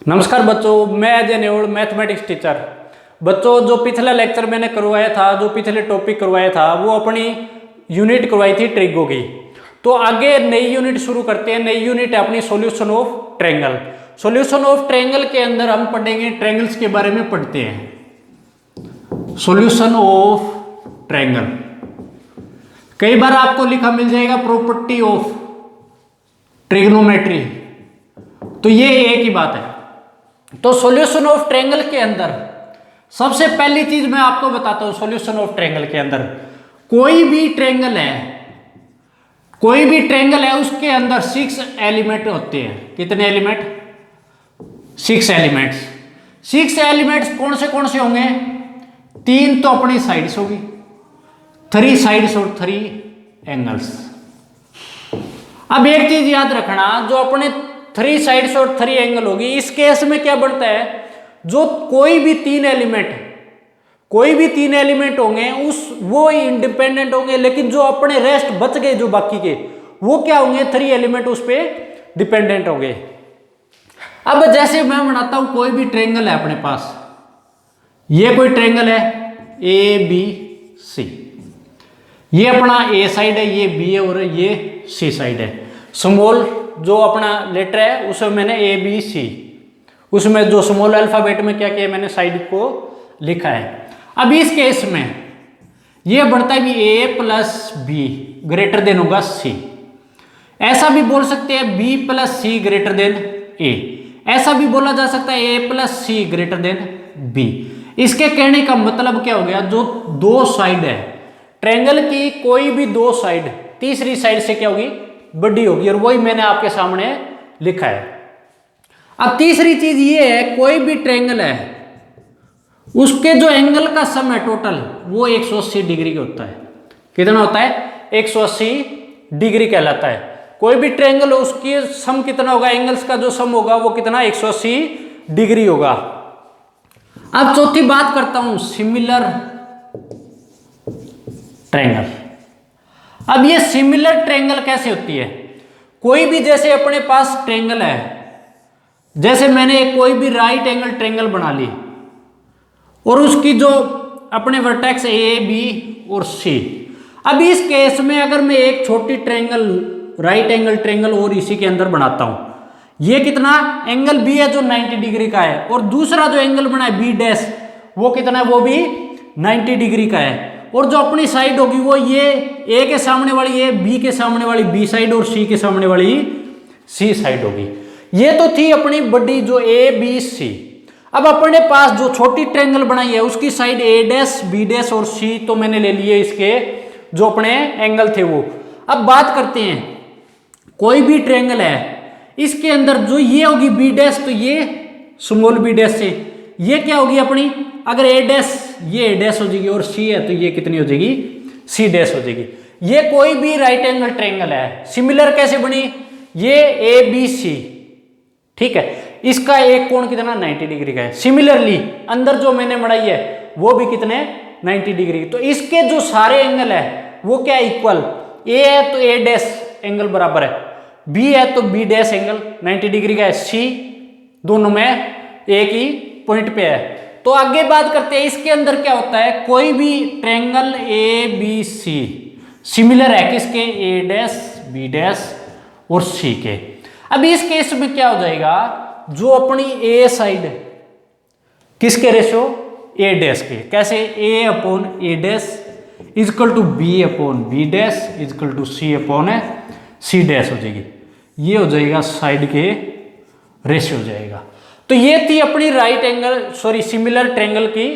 नमस्कार बच्चों, मैं अजय नेवड़ मैथमेटिक्स टीचर। बच्चों, जो पिछला लेक्चर मैंने करवाया था, जो पिछले टॉपिक करवाया था, वो अपनी यूनिट करवाई थी ट्रिगो की। तो आगे नई यूनिट शुरू करते हैं। नई यूनिट है अपनी solution of triangle. Solution of triangle के अंदर हम पढ़ेंगे ट्रायंगल्स के बारे में पढ़ते हैं। सॉल्यूशन ऑफ ट्रायंगल कई बार आपको लिखा मिल जाएगा प्रॉपर्टी ऑफ ट्रिग्नोमेट्री, तो ये एक ही बात है। तो सॉल्यूशन ऑफ ट्रायंगल के अंदर सबसे पहली चीज मैं आपको बताता हूं। सॉल्यूशन ऑफ ट्रायंगल के अंदर कोई भी ट्रायंगल है, उसके अंदर 6 एलिमेंट होते हैं। कितने एलिमेंट? 6 एलिमेंट्स। 6 एलिमेंट्स कौन से होंगे? 3 तो अपनी साइड्स होगी, 3 साइड्स और 3 एंगल्स। अब एक चीज याद रखना, जो अपने 3 साइड्स और 3 एंगल होगी, इस केस में क्या बढ़ता है, जो कोई भी तीन एलिमेंट होंगे वो इंडिपेंडेंट होंगे, लेकिन जो अपने रेस्ट बच गए जो बाकी के, वो क्या होंगे, 3 एलिमेंट उस पे डिपेंडेंट होंगे। अब जैसे मैं बनाता हूं, कोई भी ट्रायंगल है अपने पास, ये कोई ट्रायंगल है ABC, ये अपना A साइड है, ये B है और ये C साइड है। स्मॉल जो अपना लेटर है उसमें मैंने ABC, उसमें जो स्मॉल अल्फाबेट में क्या किया मैंने साइड को लिखा है। अब इस केस में ये बढ़ता है भी A plus B greater than होगा C। ऐसा भी बोल सकते हैं B plus C greater than A। ऐसा भी बोला जा सकता है A plus C greater than B। इसके कहने का मतलब क्या हो गया, जो दो साइड है ट्रायंगल की, कोई भी दो साइड तीसरी साइड से क्या होगी, बड़ी होगी, और वही मैंने आपके सामने लिखा है। अब तीसरी चीज ये है, कोई भी ट्रायंगल है उसके जो एंगल का सम है टोटल, वो 180 डिग्री का होता है। कितना होता है? 180 डिग्री कहलाता है। कोई भी ट्रायंगल हो उसकी सम कितना होगा, एंगल्स का जो सम होगा वो कितना, 180 डिग्री होगा। अब चौथी बात करता हूं, सिमिलर ट्रायंगल। अब ये सिमिलर ट्रायंगल कैसे होती है? कोई भी जैसे अपने पास ट्रायंगल है, जैसे मैंने कोई भी राइट एंगल ट्रायंगल बना ली और उसकी जो अपने वर्टेक्स A, B और C। अब इस केस में अगर मैं एक छोटी ट्रायंगल राइट एंगल ट्रायंगल और इसी के अंदर बनाता हूं, ये कितना एंगल B है जो 90 डिग्री का है, और दूसरा जो एंगल बना है B डैश, वो कितना है, वो भी 90 डिग्री का है। और जो अपनी साइड होगी वो ये A के सामने वाली A, B के सामने वाली B साइड और C के सामने वाली C साइड होगी। ये तो थी अपनी बड़ी जो ABC। अब अपने पास जो छोटी ट्रायंगल बनाई है उसकी side A dash, B dash और C तो मैंने ले लिए इसके जो अपने एंगल थे वो। अब बात करते हैं, कोई भी ट्रायंगल है, इसके अंदर जो ये होगी B डैश, तो ये स्मॉल b डैश से ये क्या होगी अपनी, अगर A डैश, ये A डैश हो जाएगी, और C है तो ये कितनी हो जाएगी, C डैश हो जाएगी। ये कोई भी राइट एंगल ट्रायंगल है। सिमिलर कैसे बनी, ये ABC, ठीक है, इसका एक कोण कितना, 90 डिग्री का है। सिमिलरली अंदर जो मैंने बनाई है वो भी कितने, 90 डिग्री। तो इसके जो सारे एंगल है वो क्या इक्वल, A है तो A डैश एंगल बराबर है, B है तो B डैश एंगल 90 डिग्री का है, C दोनों में एक ही पॉइंट पे है। तो आगे बात करते हैं, इसके अंदर क्या होता है, कोई भी ट्रायंगल ABC सिमिलर है किसके, A डैश, B डैश और C के। अब इस केस में क्या हो जाएगा, जो अपनी A साइड किसके रेशियो, A डैश के, कैसे, A upon A dash is equal to B upon B dash is equal to C upon C dash हो जाएगी। ये हो जाएगा साइड के रेशियो हो जाएगा। तो ये थी अपनी राइट एंगल सिमिलर ट्रायंगल की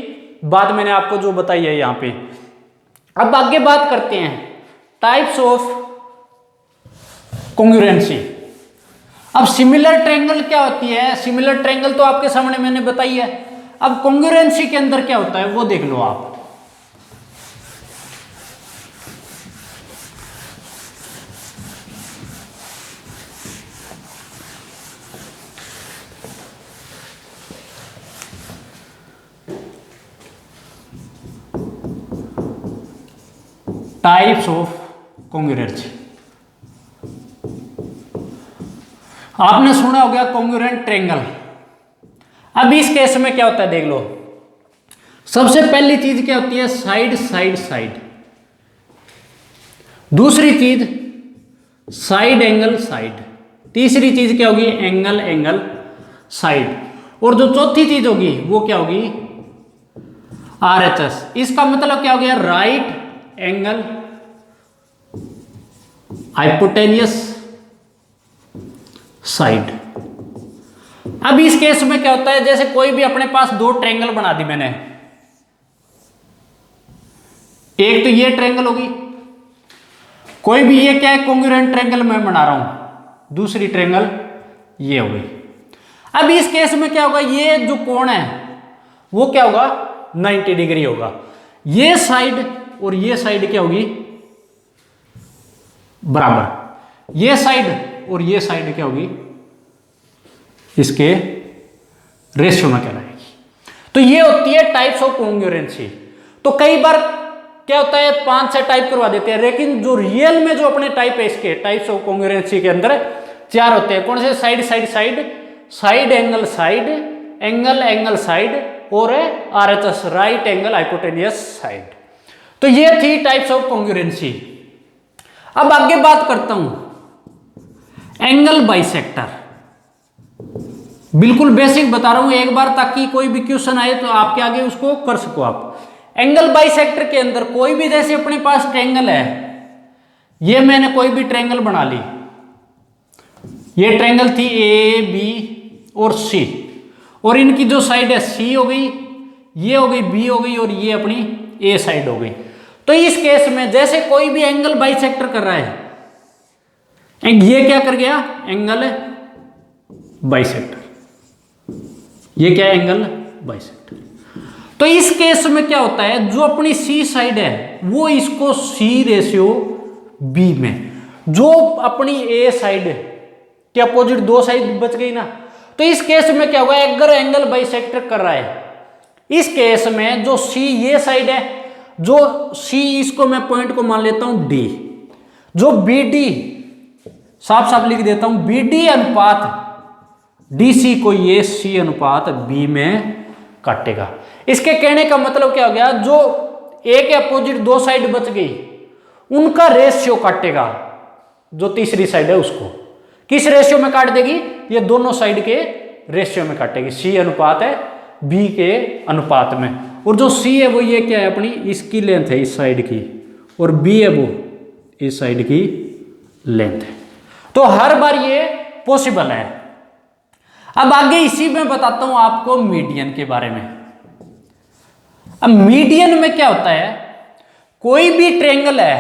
बात मैंने आपको जो बताई है यहां पे। अब आगे बात करते हैं टाइप्स ऑफ कॉन्ग्रुएंसी। अब सिमिलर ट्रायंगल क्या होती है, सिमिलर ट्रायंगल तो आपके सामने मैंने बताई है। अब कॉन्ग्रुएंसी के अंदर क्या होता है वो देख लो आप। टाइप्स ऑफ कॉन्ग्रुएंसी, आपने सुना हो गया कॉन्ग्रुएंट ट्रायंगल, अब इस केस में क्या होता है देख लो, सबसे पहली चीज क्या होती है, साइड साइड साइड। दूसरी चीज साइड एंगल साइड। तीसरी चीज क्या होगी, एंगल एंगल साइड। और जो चौथी चीज होगी वो क्या होगी, RHS। इसका मतलब क्या हो गया, राइट एंगल हाइपोटेनियस साइड। अब इस केस में क्या होता है, जैसे कोई भी अपने पास दो ट्रायंगल बना दी मैंने, एक तो ये ट्रायंगल होगी, कोई भी ये क्या है कॉन्ग्रुएंट ट्रायंगल मैं बना रहा हूं, दूसरी ट्रायंगल ये हो गई। अब इस केस में क्या होगा, ये जो कोण है वो क्या होगा, 90 डिग्री होगा। ये साइड और ये साइड क्या होगी, बराबर। ये साइड और ये साइड क्या होगी, इसके रेशियो में कहलाएगी। तो ये होती है टाइप्स ऑफ कॉन्ग्रुएंसी। तो कई बार क्या होता है 5-6 टाइप करवा देते हैं, लेकिन जो रियल में जो अपने टाइप है इसके टाइप्स ऑफ कॉन्ग्रुएंसी के अंदर 4 होते हैं। कौन से, side side side, side angle side, angle angle side और RHS right angle hypotenuse side. तो ये थी टाइप्स ऑफ कॉन्ग्रुएंसी। अब आगे बात करता हूं एंगल बाइसेक्टर। बिल्कुल बेसिक बता रहा हूं एक बार, ताकि कोई भी क्वेश्चन आए तो आपके आगे उसको कर सको आप। एंगल बाइसेक्टर के अंदर कोई भी, जैसे अपने पास ट्रायंगल है, ये मैंने कोई भी ट्रायंगल बना ली, ये ट्रायंगल थी AB और C, और इनकी जो साइड है C हो गई, ये हो गई B हो गई, और ये अपनी A साइड हो गई। तो इस केस में जैसे कोई भी एंगल बाइसेक्टर कर रहा है, ये क्या कर गया, एंगल बाइसेक्टर, ये क्या एंगल बाइसेक्टर। तो इस केस में क्या होता है, जो अपनी C साइड है वो इसको C रेशियो B में, जो अपनी A साइड के अपोजिट दो साइड बच गई ना। तो इस केस में क्या होगा, अगर एंगल बाइसेक्टर कर रहा है, इस केस में जो C ये साइड है, जो C इसको मैं पॉइंट को मान लेता हूं D, जो BD साफ साफ लिख देता हूं, BD अनुपात DC को ये C अनुपात B में काटेगा। इसके कहने का मतलब क्या हो गया, जो A के अपोजिट दो साइड बच गई उनका रेशियो काटेगा, जो तीसरी साइड है उसको किस रेशियो में काट देगी, ये दोनों साइड के रेशियो में काटेगी। C अनुपात है B के अनुपात में, और जो C है वो ये क्या है, अपनी इसकी लेंथ है इस साइड की, और B है वो इस साइड की लेंथ है। तो हर बार ये पॉसिबल है। अब आगे इसी में बताता हूं आपको मीडियन के बारे में। अब मीडियन में क्या होता है, कोई भी ट्रायंगल है,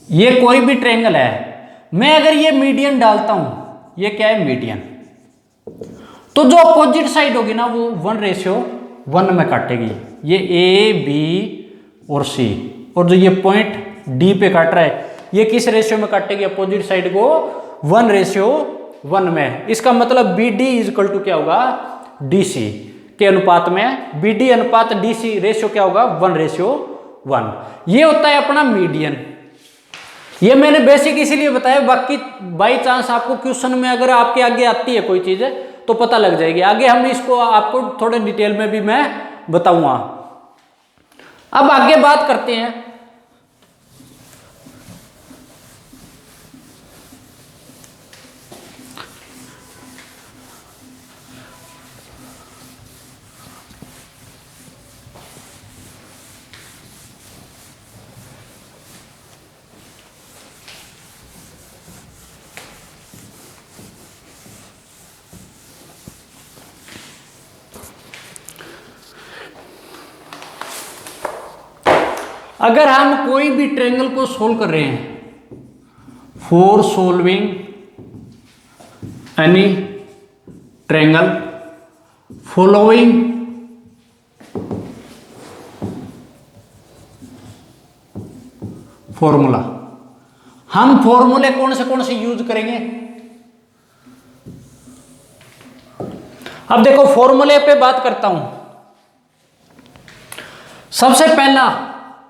ये कोई भी ट्रायंगल है, मैं अगर ये मीडियन डालता हूं, ये क्या है मीडियन, तो जो अपोजिट साइड होगी ना वो 1:1 में काटेगी, ये A B और C, और जो ये पॉइंट D पे काट रहा है ये किस रेशियो में काटेगी, अपोजिट साइड को 1:1 में। इसका मतलब BD इक्वल टू क्या होगा, DC के अनुपात में BD अनुपात DC रेशियो क्या होगा, 1:1। ये होता है अपना मीडियन। ये मैंने बेसिक इसीलिए बताया, बाकी बाई चांस आपको क्वेश्चन में अगर आपके आगे आती है कोई चीज तो पता लग जाएगी। आगे हम इसको आपको थोड़े डिटेल में भी मैं बताऊंगा। अब आगे बात करते हैं अगर हम कोई भी ट्रायंगल को सोल्व कर रहे हैं, for solving any triangle following formula, हम फॉर्मूले कौन से यूज करेंगे। अब देखो फॉर्मूले पे बात करता हूं। सबसे पहला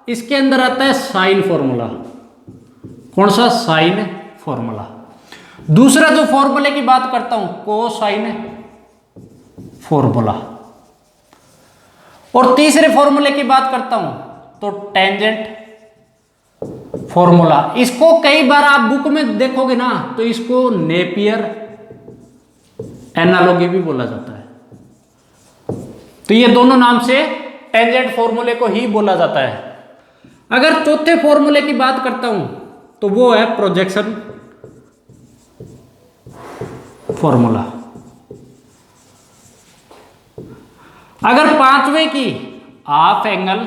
इसके अंदर आता है साइन फॉर्मूला, कौन सा, साइन फॉर्मूला। दूसरा जो फॉर्मूले की बात करता हूं कोसाइन फॉर्मूला। और तीसरे फॉर्मूले की बात करता हूं तो टेंजेंट फॉर्मूला। इसको कई बार आप बुक में देखोगे ना तो इसको नेपियर एनालॉजी भी बोला जाता है। तो ये दोनों नाम से टेंजेंट फॉर्मूले को ही बोला जाता है। अगर चौथे फॉर्मूले की बात करता हूं तो वो है प्रोजेक्शन फॉर्मूला। अगर पांचवें की हाफ एंगल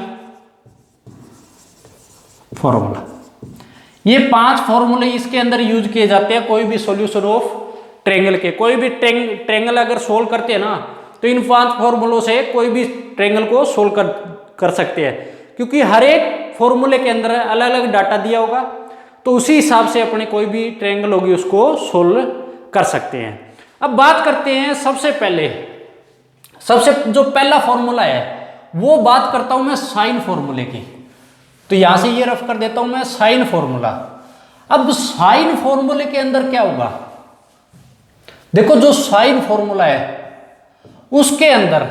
फॉर्मूला। ये 5 फॉर्मूले इसके अंदर यूज किए जाते हैं कोई भी सॉल्यूशन ऑफ ट्रायंगल के। कोई भी ट्रायंगल अगर सोल्व करते हैं ना तो इन 5 फॉर्मूलों से कोई भी ट्रायंगल को सोल्व कर सकते हैं, क्योंकि हर एक फॉर्मूले के अंदर अलग अलग डाटा दिया होगा, तो उसी हिसाब से अपने कोई भी ट्रायंगल होगी उसको सोल्व कर सकते हैं। अब बात करते हैं सबसे जो पहला फॉर्मूला है वो बात करता हूं मैं साइन फॉर्मूले की। तो यहां से ये रफ कर देता हूं मैं साइन फॉर्मूला। अब साइन फॉर्मूले के अंदर क्या होगा, देखो जो साइन फॉर्मूला है उसके अंदर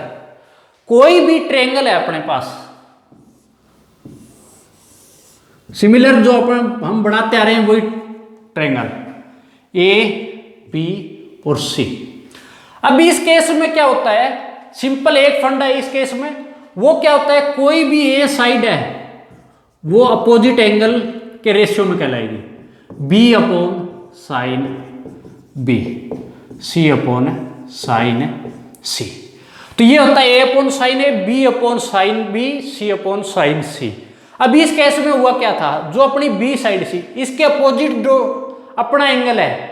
कोई भी ट्रायंगल है अपने पास, सिमिलर जो हम बनाते आ रहे हैं वही ट्रायंगल ए बी और सी। अब इस केस में क्या होता है, सिंपल एक फंडा है इस केस में, वो क्या होता है कोई भी ए साइड है वो अपोजिट एंगल के रेशियो में कहलाएगी, बी अपॉन साइन बी, सी अपॉन साइन सी। तो ये होता है ए अपॉन साइन ए, बी अपॉन साइन बी, सी अपॉन साइन सी। अब इस केस में हुआ क्या था, जो अपनी बी साइड सी इसके अपोजिट जो अपना एंगल है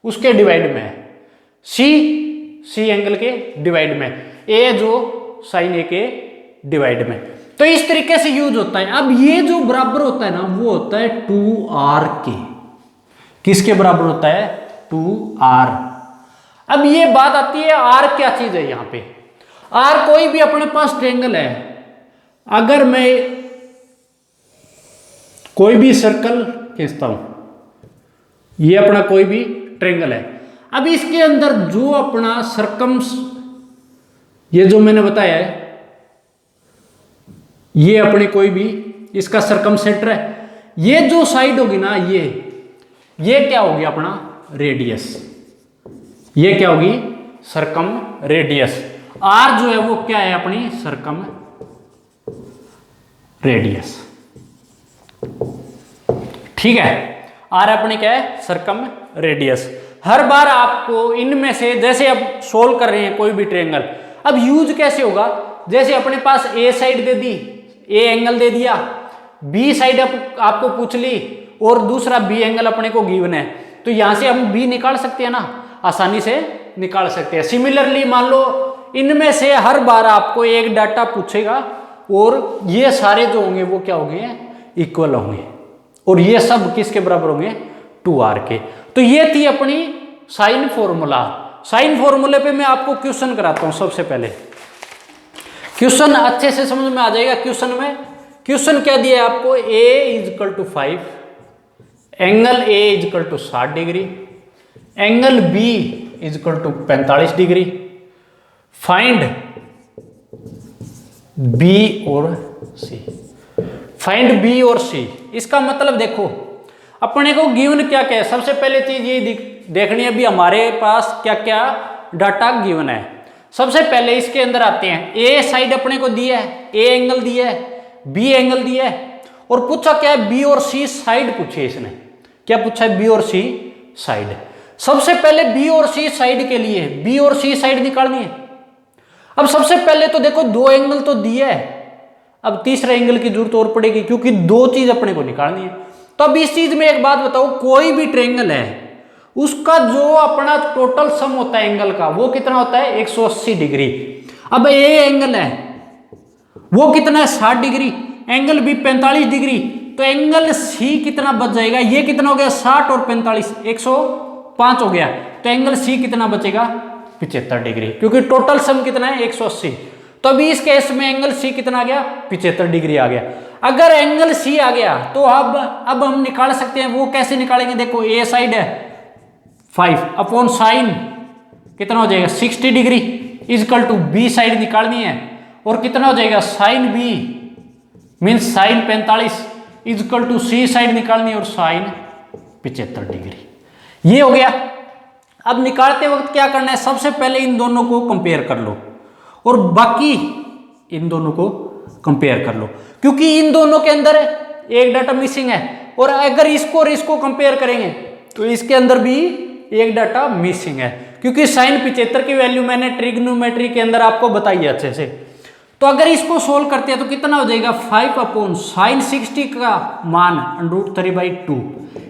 उसके डिवाइड में है, सी एंगल के डिवाइड में, ए जो साइन ए के डिवाइड में। तो इस तरीके से यूज होता है। अब ये जो बराबर होता है ना वो होता है 2r के। किसके बराबर होता है, 2r। अब ये बात आती है r क्या चीज है, यहां पे r कोई भी अपने पास ट्रायंगल है, अगर मैं कोई भी सर्कल खींचता हूं, ये अपना कोई भी ट्रायंगल है, अब इसके अंदर जो अपना सरकम्स, ये जो मैंने बताया है ये अपनी कोई भी इसका सरकम सेंटर है, ये जो साइड होगी ना ये क्या होगी अपना रेडियस, ये क्या होगी सरकम रेडियस। आर जो है वो क्या है अपनी सरकम रेडियस, ठीक है। आर अपनी क्या है सरकम रेडियस। हर बार आपको इनमें से जैसे अब सोल्व कर रहे हैं कोई भी ट्रायंगल, अब यूज कैसे होगा, जैसे अपने पास ए side they the, A angle दे दिया, बी साइड आपको पूछ ली और दूसरा बी एंगल अपने को गिवन है, तो यहां से हम बी निकाल सकते हैं ना, आसानी से निकाल सकते हैं। सिमिलरली मान लो इनमें से हर बार आपको एक डाटा पूछेगा और ये सारे जो होंगे वो क्या होंगे इक्वल होंगे, और ये सब किसके बराबर होंगे 2r के। तो ये थी अपनी साइन फॉर्मूला। साइन फॉर्मूले पे मैं आपको क्वेश्चन कराता हूं। सबसे पहले क्वेश्चन अच्छे से समझ में आ जाएगा। क्वेश्चन क्या दिया है आपको, a = 5, angle a = 60 degree, angle b = 45 degree, find b और c। फाइंड b और c, इसका मतलब देखो अपने को गिवन क्या क्या है। सबसे पहले चीज ये देखनी है भी हमारे पास क्या क्या डाटा गिवन है। सबसे पहले इसके अंदर आते हैं, ए साइड अपने को दिया है, ए एंगल दिया है, बी एंगल दिया है, और पूछा क्या है बी और सी साइड पूछे इसने। क्या पूछा है, बी और सी साइड। सबसे पहले बी और सी साइड के लिए बी और सी साइड निकालनी है। अब सबसे पहले तो देखो 2 एंगल तो दिया है, अब तीसरे एंगल की जरूरत और पड़ेगी क्योंकि 2 चीज अपने को निकालनी है। तो अब इस चीज में एक बात बताओ, कोई भी ट्रायंगल है उसका जो अपना टोटल सम होता है एंगल का वो कितना होता है 180 डिग्री। अब ए एंगल है वो कितना है 60 डिग्री, एंगल बी 45 डिग्री, तो एंगल सी कितना बच जाएगा, ये कितना हो गया 60 और 45 105 हो गया, तो एंगल सी कितना बचेगा 75 डिग्री, क्योंकि टोटल सम कितना है 180। तो अभी इस केस में एंगल सी कितना आ गया 75 डिग्री आ गया। अगर एंगल सी आ गया तो अब हम निकाल सकते हैं, वो कैसे निकालेंगे, देखो ए साइड है 5 अपॉन साइन कितना हो जाएगा 60 degree, is equal to B side निकालनी है, और कितना हो जाएगा sine B means sine 45 is equal to C side निकालनी है और साइन 75 डिग्री। ये हो गया। अब निकालते वक्त क्या करना है, सबसे पहले इन दोनों को कंपेयर कर लो और बाकी इन दोनों को कंपेयर कर लो, क्योंकि इन दोनों के अंदर एक डाटा मिसिंग है, और अगर इसको और इसको कंपेयर करेंगे तो इसके अंदर भी एक डाटा मिसिंग है, क्योंकि साइन 75 की वैल्यू मैंने ट्रिग्नोमेट्री के अंदर आपको बताई है अच्छे से। तो अगर इसको सोल्व करते हैं तो कितना हो जाएगा 5 अपॉन साइन 60 का मान √3/2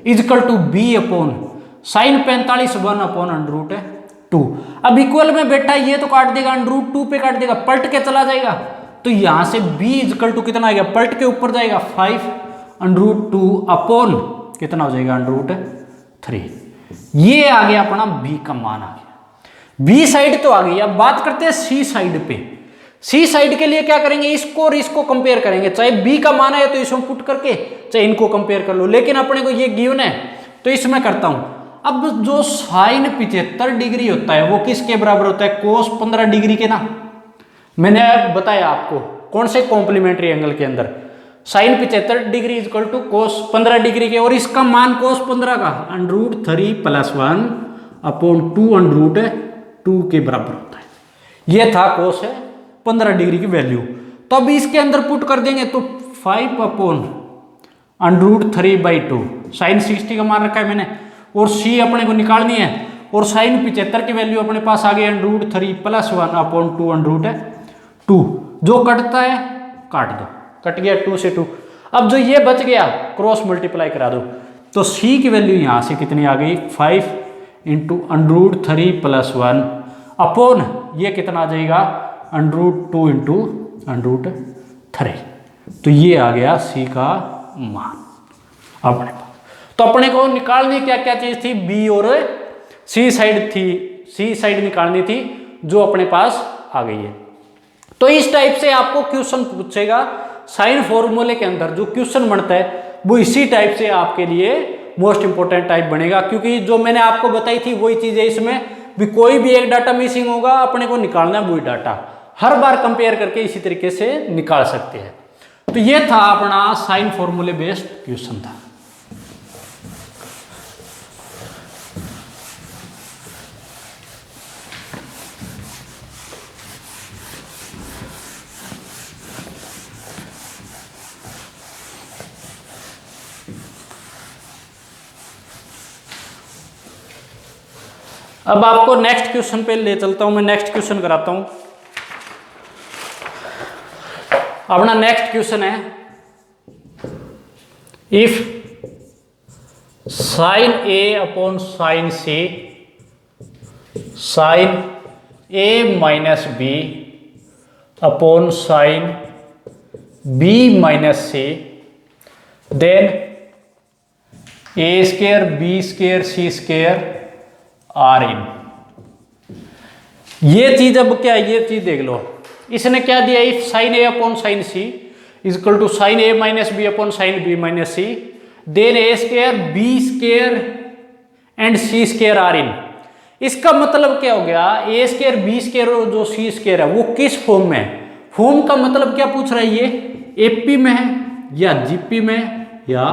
is equal to B upon sine 45 1 upon √2। अब इक्वल में बैठा ये तो काट देगा, √2 पे काट देगा, पलट के चला जाएगा, तो यहां से b इजकल टू कितना आ गया, पलट के ऊपर जाएगा 5√2 अपॉन कितना हो जाएगा √3। ये आ गया अपना b का मान आ गया। b साइड तो आ गई। अब बात करते हैं c साइड पे। सी साइड के लिए क्या करेंगे, इसको और इसको कंपेयर करेंगे, चाहे बी का मान है तो इसमें पुट करके चाहे इनको कंपेयर कर लो, लेकिन अपने को ये गिवन है तो इसमें करता हूं। अब जो साइन 75 डिग्री होता है वो किसके बराबर होता है, कोस 15 डिग्री के ना। मैंने बताया आपको कौन से कॉम्प्लीमेंट्री एंगल के अंदर sine 75 degree is equal to cos 15 degree के, और इसका मान कोस 15 का √3 + 1 अपॉन 2 के बराबर होता है। ये था कोस 15 डिग्री की वैल्यू। तो अब इसके अंदर पुट कर देंगे तो 5 अपॉन √3/2 साइन 60 का मान रखा है मैंने, और सी अपने को निकालनी है, और साइन 75 की वैल्यू अपने पास आ गई √3 + 1 अपॉन 2 जो कटता है काट दो, कट गया 2 से 2। अब जो ये बच गया क्रॉस मल्टीप्लाई करा दो, तो सी की वैल्यू यहां से कितनी आ गई 5 × √3 + 1 अपॉन ये कितना आ जाएगा √2 × √3। तो ये आ गया सी का मान अपने पास। तो अपने को निकालनी क्या क्या चीज थी, बी और सी साइड थी, सी साइड निकालनी थी जो अपने पास आ गई है। तो इस टाइप से आपको क्वेश्चन पूछेगा साइन फॉर्मूले के अंदर, जो क्वेश्चन बनता है वो इसी टाइप से आपके लिए मोस्ट इंपोर्टेंट टाइप बनेगा, क्योंकि जो मैंने आपको बताई थी वही चीज है इसमें भी। कोई भी एक डाटा मिसिंग होगा, अपने को निकालना है वही डाटा, हर बार कंपेयर करके इसी तरीके से निकाल सकते हैं। तो ये था अपना साइन फॉर्मूले बेस्ड क्वेश्चन था। अब आपको नेक्स्ट क्वेश्चन पे ले चलता हूं, मैं नेक्स्ट क्वेश्चन कराता हूं। अपना नेक्स्ट क्वेश्चन है, if sine a upon sine c sine a minus b upon sine b minus c then a² b² c² are in. ये चीज अब क्या है, ये चीज देख लो, इसने क्या दिया, if sine a upon sine c is equal to sine a minus b upon sine b minus c then a² b² and c² are in. इसका मतलब क्या हो गया, a² b² और जो c² है वो किस फॉर्म में है। फॉर्म का मतलब क्या पूछ रहा है, ये एपी में है या जीपी में या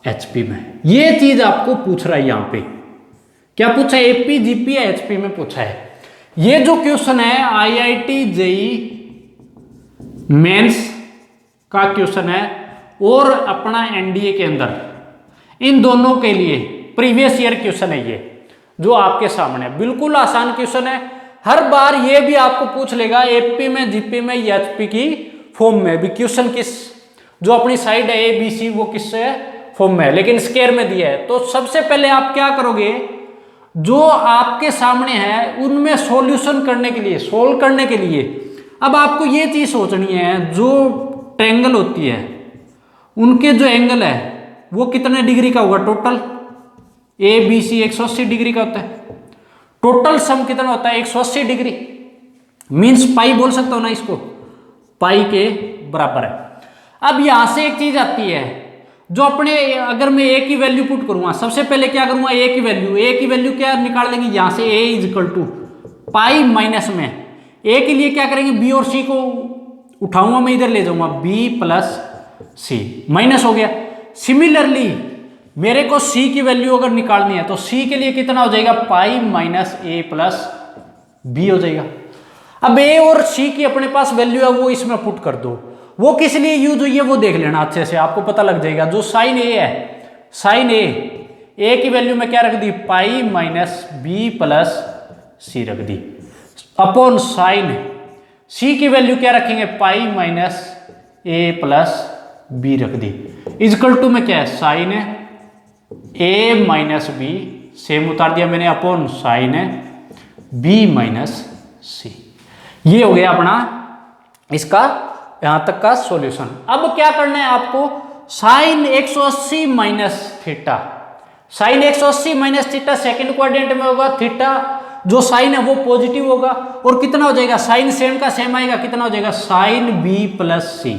एचपी में, ये चीज आपको पूछ रहा है। यहां पे क्या पूछा है, एपी जीपी या एचपी में पूछा है। ये जो क्वेश्चन है आईआईटी जेई मेंस का क्वेश्चन है, और अपना एनडीए के अंदर, इन दोनों के लिए प्रीवियस ईयर क्वेश्चन है ये जो आपके सामने। बिल्कुल आसान क्वेश्चन है, हर बार ये भी आपको पूछ लेगा एपी में जीपी में या एचपी की फॉर्म में भी क्वेश्चन किस, जो अपनी साइड है ए बी सी वो किस फॉर्म में है, लेकिन स्क्वायर में दिया है। तो सबसे पहले आप क्या करोगे, जो आपके सामने है उनमें सॉल्यूशन करने के लिए, सोल्व करने के लिए अब आपको ये चीज सोचनी है, जो ट्रायंगल होती है उनके जो एंगल है वो कितने डिग्री का होगा, total A B C 180 degree का होता है। टोटल सम कितना होता है 180 डिग्री, मीन्स पाई बोल सकता हूं ना इसको, पाई के बराबर है। अब यहां से एक चीज आती है, जो अपने अगर मैं ए की वैल्यू पुट करूंगा, सबसे पहले क्या करूंगा, ए की वैल्यू क्या निकाल लेंगे, यहां से A is equal to pi minus में ए के लिए क्या करेंगे, बी और सी को उठाऊंगा मैं, इधर ले जाऊंगा, बी प्लस सी, माइनस हो गया। सिमिलरली मेरे को सी की वैल्यू अगर निकालनी है तो सी के लिए कितना हो जाएगा, पाई माइनस ए प्लस बी हो जाएगा। अब ए और सी की अपने पास वैल्यू है वो इसमें पुट कर दो, वो किस लिए यूज हुई है वो देख लेना अच्छे से, आपको पता लग जाएगा। जो साइन ए है, साइन ए की वैल्यू में क्या रख दी, पाई माइनस बी प्लस सी रख दी, अपॉन साइन सी की वैल्यू क्या रखेंगे, पाई माइनस ए प्लस बी रख दी, इजकल टू में क्या है, sign A minus B, same उतार दिया मैंने, अपॉन साइन बी माइनस सी। ये हो गया अपना इसका यहां तक का सॉल्यूशन। अब क्या करना है आपको, sine 180 minus theta, sine 180 minus theta second quadrant में होगा, थीटा जो साइन है वो पॉजिटिव होगा, और कितना हो जाएगा, साइन सेम का सेम आएगा, कितना हो जाएगा, sine B plus C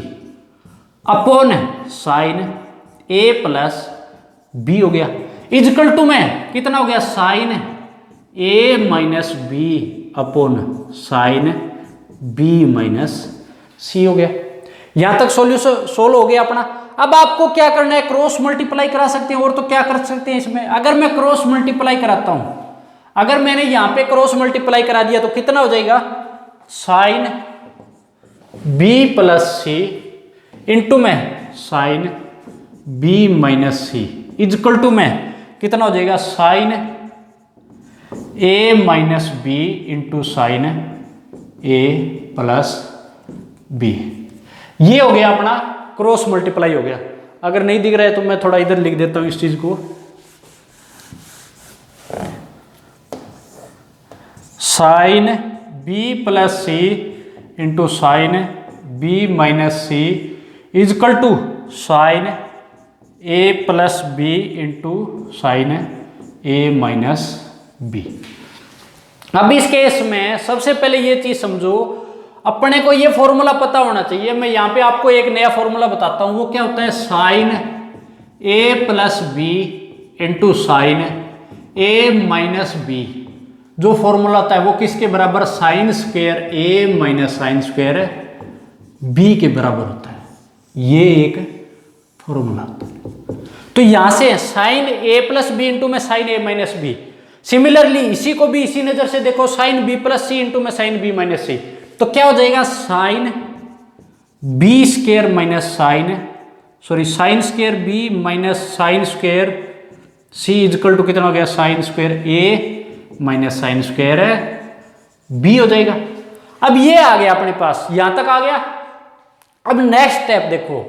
upon sine A plus B हो गया, इजकल टू में कितना हो गया, sine A minus B upon sine B minus C हो गया। यहां तक सॉल्यूशन सोल्व हो गया अपना। अब आपको क्या करना है, क्रॉस मल्टीप्लाई करा सकते हैं, और तो क्या कर सकते हैं इसमें, अगर मैं क्रॉस मल्टीप्लाई कराता हूं, अगर मैंने यहां पे क्रॉस मल्टीप्लाई करा दिया तो कितना हो जाएगा, sine B plus C into में sine B minus C is equal to में कितना हो जाएगा, sine A minus B into sine A plus B. ये हो गया अपना क्रॉस मल्टीप्लाई हो गया। अगर नहीं दिख रहा है तो मैं थोड़ा इधर लिख देता हूं इस चीज को, sine B plus C into sine B minus C is equal to sine A plus B into sine A minus B. अब इस केस में सबसे पहले ये चीज समझो, अपने को ये फॉर्मूला पता होना चाहिए। मैं यहां पे आपको एक नया फॉर्मूला बताता हूं, वो क्या होता है, sign A plus B into sine A minus B. जो फॉर्मूला होता है वो किसके बराबर, sign square A minus sine square B के बराबर होता है। ये एक फॉर्मूला होता है। तो यहां से sine A plus B into में sine A minus B, similarly इसी को भी इसी नजर से देखो, sine B plus C into में साइन बी माइनस सी, तो क्या हो जाएगा, sine B square minus sine square B minus sine square C is equal to कितना हो गया, sine square A minus sine square B हो जाएगा। अब ये आ गया अपने पास, यहां तक आ गया। अब नेक्स्ट स्टेप देखो,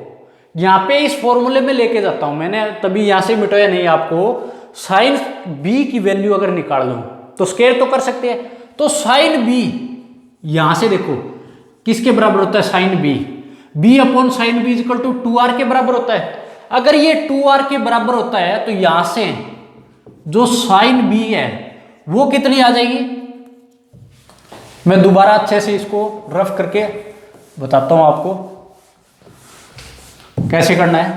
यहां पे इस फॉर्मूले में लेके जाता हूं मैंने, तभी यहां से मिटाया नहीं आपको। साइन बी की वैल्यू अगर निकाल लूं तो स्क्वायर तो कर सकते हैं, तो साइन बी यहां से देखो किसके बराबर होता है, sine B, B upon sine B equal to 2r के बराबर होता है। अगर ये 2r के बराबर होता है तो यहां से जो साइन बी है वो कितनी आ जाएगी, मैं दोबारा अच्छे से इसको रफ करके बताता हूं आपको कैसे करना है।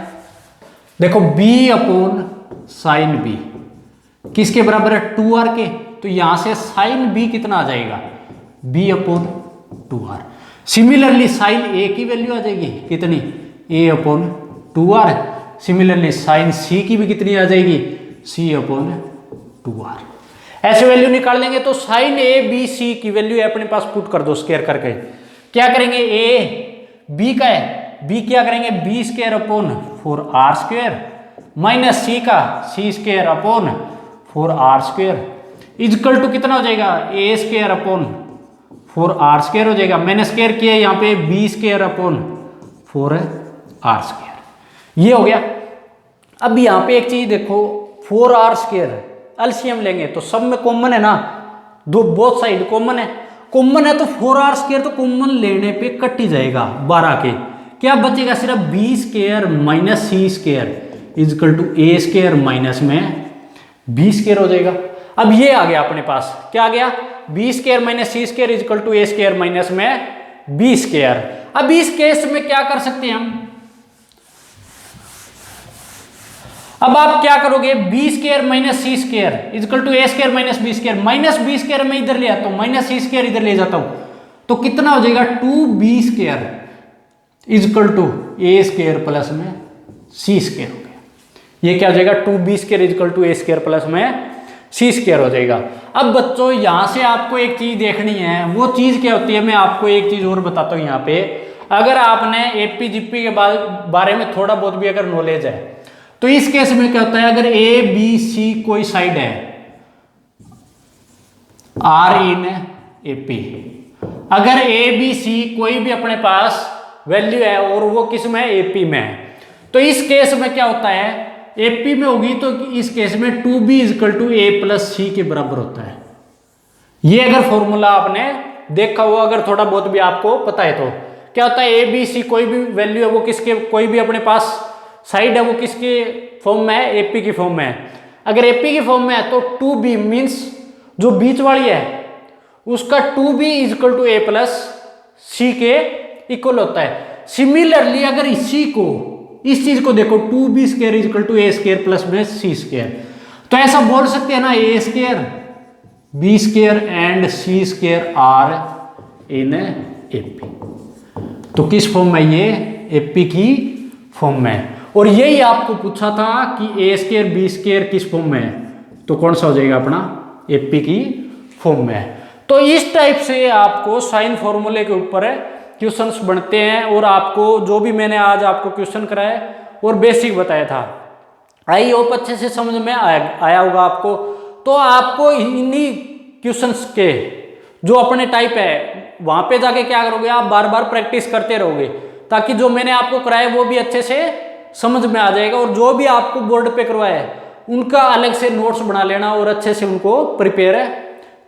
देखो b अपॉन साइन बी किसके बराबर है, 2r के, तो यहां से साइन बी कितना आ जाएगा, b upon 2r। Similarly sine A की वैल्यू आ जाएगी कितनी, a upon 2r। Similarly sine C की भी कितनी आ जाएगी, c अपॉन 2r। ऐसे वैल्यू निकाल लेंगे तो साइन ए बी सी की वैल्यू अपने पास पुट कर दो स्क्वायर करके। क्या करेंगे, ए बी का है, बी क्या करेंगे, B square upon 4r square minus C का C square upon 4r square is equal to कितना हो जाएगा, ए स्क्वायर अपॉन 4r स्क्वायर हो जाएगा। मैंने स्क्वायर किया यहाँ पे B square upon 4r square, ये हो गया। अब यहाँ पे एक चीज देखो, 4r स्क्वायर एलसीएम लेंगे तो सब में कॉमन है ना, दो बोथ साइड कॉमन है तो 4r स्क्वायर तो कॉमन लेने पे कट ही जाएगा 12 के, क्या बचेगा सिर्फ B square minus C square is equal to A square minus में बी स्क्वायर हो जाएगा। अब ये आ गया अपने पास, क्या आ गया, B square minus C square is equal to A square minus में बी स्क्वायर। अब इस केस में क्या कर सकते हैं हम, अब आप क्या करोगे, B square minus C square is equal to A square minus B square, minus B square मैं इधर ले आता हूं, माइनस सी स्क्वायर इधर ले जाता हूं, तो कितना हो जाएगा 2b² is equal to a² plus में c² हो गया। ये क्या हो जाएगा 2b² is equal to a² plus में c² हो जाएगा। अब बच्चों यहां से आपको एक चीज देखनी है, वो चीज क्या होती है, मैं आपको एक चीज और बताता हूं। यहाँ पे अगर आपने एपी जीपी के बारे में थोड़ा बहुत भी अगर नॉलेज है तो इस केस में क्या होता है, अगर ए बी सी कोई साइड है आर इन एपी, अगर ए बी सी कोई भी अपने पास वैल्यू है और वो किस में एपी में है, तो इस केस में क्या होता है, एपी में होगी तो इस केस में 2b is equal to a plus C के बराबर होता है। ये अगर फॉर्मूला आपने देखा हुआ, अगर थोड़ा बहुत भी आपको पता है, तो क्या होता है, ए बी सी कोई भी वैल्यू है वो किसके, कोई भी अपने पास साइड है वो किसके फॉर्म में है, एपी की फॉर्म में है। अगर एपी की फॉर्म में है तो 2b मीन्स जो बीच वाली है उसका 2b is equal to a plus C के इक्वल होता है। सिमिलरली अगर इसी को, इस चीज को देखो 2b² is equal to a² plus में c², तो ऐसा बोल सकते हैं ना a² b² and c² are in AP. तो किस फॉर्म में, ये एपी की फॉर्म में। और यही आपको पूछा था कि a² b² किस फॉर्म में है, तो कौन सा हो जाएगा अपना एपी की फॉर्म में। तो इस टाइप से आपको साइन फॉर्मूले के ऊपर क्वेश्चंस बनते हैं। और आपको जो भी मैंने आज आपको क्वेश्चन कराया और बेसिक बताया था, आई होप अच्छे से समझ में आया होगा आपको। तो आपको इन्हीं क्वेश्चंस के जो अपने टाइप है वहां पे जाके क्या करोगे, आप बार बार प्रैक्टिस करते रहोगे, ताकि जो मैंने आपको कराया वो भी अच्छे से समझ में आ जाएगा। और जो भी आपको बोर्ड पे करवाया है उनका अलग से नोट्स बना लेना और अच्छे से उनको प्रिपेयर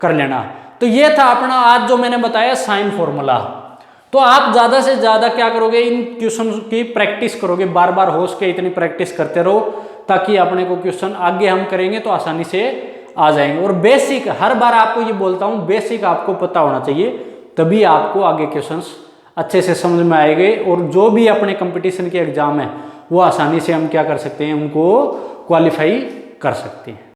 कर लेना। तो ये था अपना आज जो मैंने बताया साइन फॉर्मूला। तो आप ज़्यादा से ज़्यादा क्या करोगे, इन क्वेश्चन की प्रैक्टिस करोगे, बार बार होश के इतनी प्रैक्टिस करते रहो, ताकि अपने को क्वेश्चन आगे हम करेंगे तो आसानी से आ जाएंगे। और बेसिक, हर बार आपको ये बोलता हूँ, बेसिक आपको पता होना चाहिए, तभी आपको आगे क्वेश्चंस अच्छे से समझ में आएंगे। और जो भी अपने कंपटीशन के एग्जाम है वो आसानी से हम क्या कर सकते हैं, उनको क्वालिफाई कर सकते हैं।